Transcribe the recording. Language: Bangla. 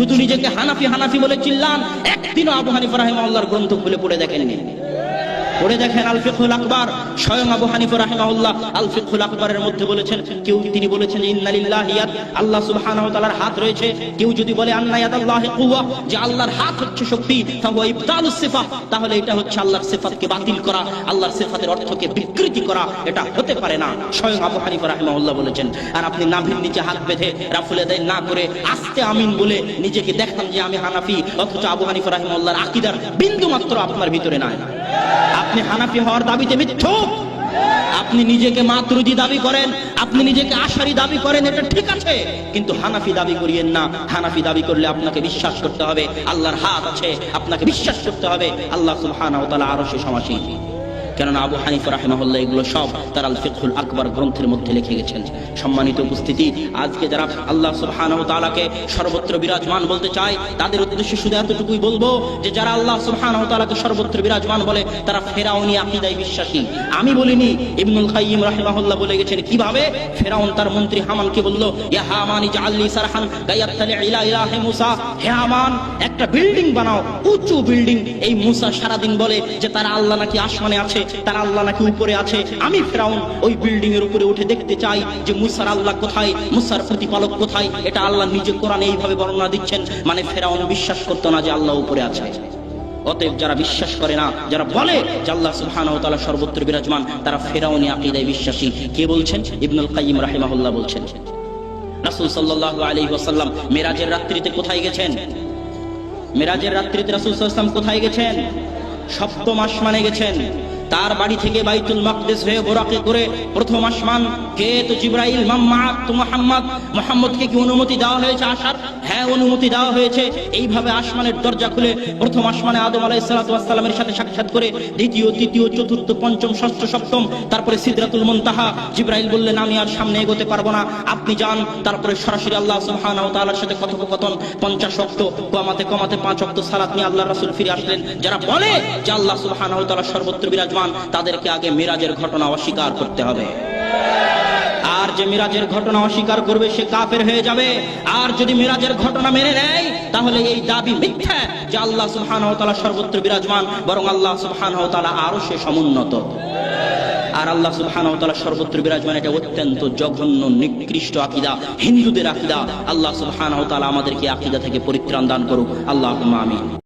শুধু নিজেকে হানাফি হানাফি বলে চিল্লান, একদিনও আবু হানিফা রাহিমাহুল্লাহর গ্রন্থ খুলে পড়ে দেখেননি। পড়ে দেখেন আল ফিকহুল আকবার, স্বয়ং আবু হানিফা রাহিমাহুল্লাহ আল ফিকহুল আকবরের মধ্যে বলেছেন, কেউ তিনি বলেছেন ইন্না লিল্লাহি ইয়াদ, আল্লাহ সুবহানাহু ওয়া তাআলার হাত রয়েছে। কেউ যদি বলে আন্না ইয়াদাল্লাহি কুওয়া, যে আল্লাহর হাত হচ্ছে শক্তি, ফাহুয়া ইবতালুস সিফাত, তাহলে এটা হচ্ছে আল্লাহর সিফাতকে বাতিল করা, আল্লাহর সিফাতের অর্থকে বিকৃতি করা, এটা হতে পারে না। স্বয়ং আবু হানিফা রাহিমাহুল্লাহ বলেছেন। আর আপনি নাভির নিচে হাত বেঁধে রাফুল আদায় না করে আস্তে আমিন বলে নিজেকে দেখান যে আমি হানাফি, অথচ আবু হানিফা রাহিমাহুল্লাহর আকীদার বিন্দু মাত্র আপনার ভিতরে নাই। আপনি হানাফি হওয়ার দাবিতে মিথ্যুক। আপনি নিজেকে মাতুরিদি দাবি করেন, আপনি নিজেকে আশারি দাবি করেন, এটা ঠিক আছে, কিন্তু হানাফি দাবি করিয়েন না। হানাফি দাবি করলে আপনাকে বিশ্বাস করতে হবে আল্লাহর হাত আছে, আপনাকে বিশ্বাস করতে হবে আল্লাহ সুবহানাহু ওয়া তাআলা আরশে সমাসীন। কেননা আবু হানিফা রাহিমাহুল্লাহ এগুলো সব তার আল ফিকহুল আকবর গ্রন্থের মধ্যে লিখে গেছেন। সম্মানিত উপস্থিতি, আজকে যারা আল্লাহ সুবহানাহু ওয়া তাআলাকে সর্বত্র বিরাজমান বলতে চায়, তাদের উদ্দেশ্যে শুধু এতটুকুই বলবো যে যারা আল্লাহ সুবহানাহু ওয়া তাআলাকে সর্বত্র বিরাজমান বলে তারা ফেরাউনি আকীদায় বিশ্বাসী। আমি বলিনি, ইবনুল কাইয়্যিম রাহিমাহুল্লাহ বলে গেছেন। কিভাবে? ফেরাউন তার মন্ত্রী হামানকে বলল, ইয়া হামান ইজআল লি সারহান গায়াতালি ইলা ইলাহি মুসা, হে হামান একটা বিল্ডিং বানাও, উঁচু বিল্ডিং। এই মুসা সারাদিন বলে যে তার আল্লাহ নাকি আসমানে আছে, তার আল্লাহ নাকি উপরে আছে। আমি ফেরাউন ওই বিল্ডিং এর উপরে উঠে দেখতে চাই যে মুসার আল্লাহ কোথায়, মুসার প্রতিপালক কোথায়। এটা আল্লাহ নিজে কোরআনে এইভাবে বর্ণনা দিচ্ছেন। মানে ফেরাউন বিশ্বাস করতো না যে আল্লাহ উপরে আছে। অতএব যারা বিশ্বাস করে না, যারা বলে যে আল্লাহ সুবহানাহু ওয়া তাআলা সর্বত্র বিরাজমান, তারা ফেরাউনি আকীদায় বিশ্বাসী। কে বলছেন? ইবনুল কাইয়্যিম রাহিমাহুল্লাহ বলছেন। রাসূল সাল্লাল্লাহু আলাইহি ওয়াসাল্লাম মেরাজের রাত্রিতে কোথায় গেছেন? মেরাজের রাত্রিতে রাসূল সাল্লাল্লাহু আলাইহি ওয়াসাল্লাম কোথায় গেছেন? সপ্তম আসমানে গেছেন। তার বাড়ি থেকে বাইতুল মাকদিস হয়ে বোরাকে করে প্রথম আসমান। কে? তো জিবরাইল। মাম্মাআত তো মুহাম্মদ। মুহাম্মদকে কি অনুমতি দেওয়া হয়েছে আসার? হ্যাঁ, অনুমতি দেওয়া হয়েছে। এইভাবে আসমানের দরজা খুলে প্রথম আসমানে আদম আলাইহিস সালাতু ওয়াস সালামের সাথে সাক্ষাৎ করে, দ্বিতীয়, তৃতীয়, চতুর্থ, পঞ্চম, ষষ্ঠ, সপ্তম, তারপরে সিদরাতুল মুনতাহা। জিবরাইল বললেন, আমি আর সামনে এগোতে পারবো না, আপনি যান। তারপরে সরাসরি আল্লাহ সুবহানাহু ওয়া তাআলার সাথে কথোপকথন। 50 ওয়াক্ত কমাতে কমাতে 5 ওয়াক্ত সালাত নিয়ে আল্লাহর রাসূল ফিরে আসলেন। যারা বলে যে আল্লাহ সুবহানাহু ওয়া তাআলা সর্বত্র বিরাজমান, তাদেরকে আগে মিরাজের ঘটনা অস্বীকার করতে হবে। আর যে মিরাজের ঘটনা অস্বীকার করবে সে কাফের হয়ে যাবে। আর যদি মিরাজের ঘটনা মেনে নেয় তাহলে এই দাবি মিথ্যা যে আল্লাহ সুবহানাহু ওয়া তাআলা সর্বত্র বিরাজমান, বরং আল্লাহ সুবহানাহু ওয়া তাআলা আরশে সমুন্নত। আর আল্লাহ সুবহানাহু ওয়া তাআলা সর্বত্র বিরাজমান, এটা অত্যন্ত জঘন্য নিকৃষ্ট আকীদা, হিন্দুদের আকীদা। আল্লাহ সুবহানাহু ওয়া তাআলা আমাদেরকে আকীদা থেকে পরিত্রাণ দান করুক। আল্লাহুম্মা আমিন।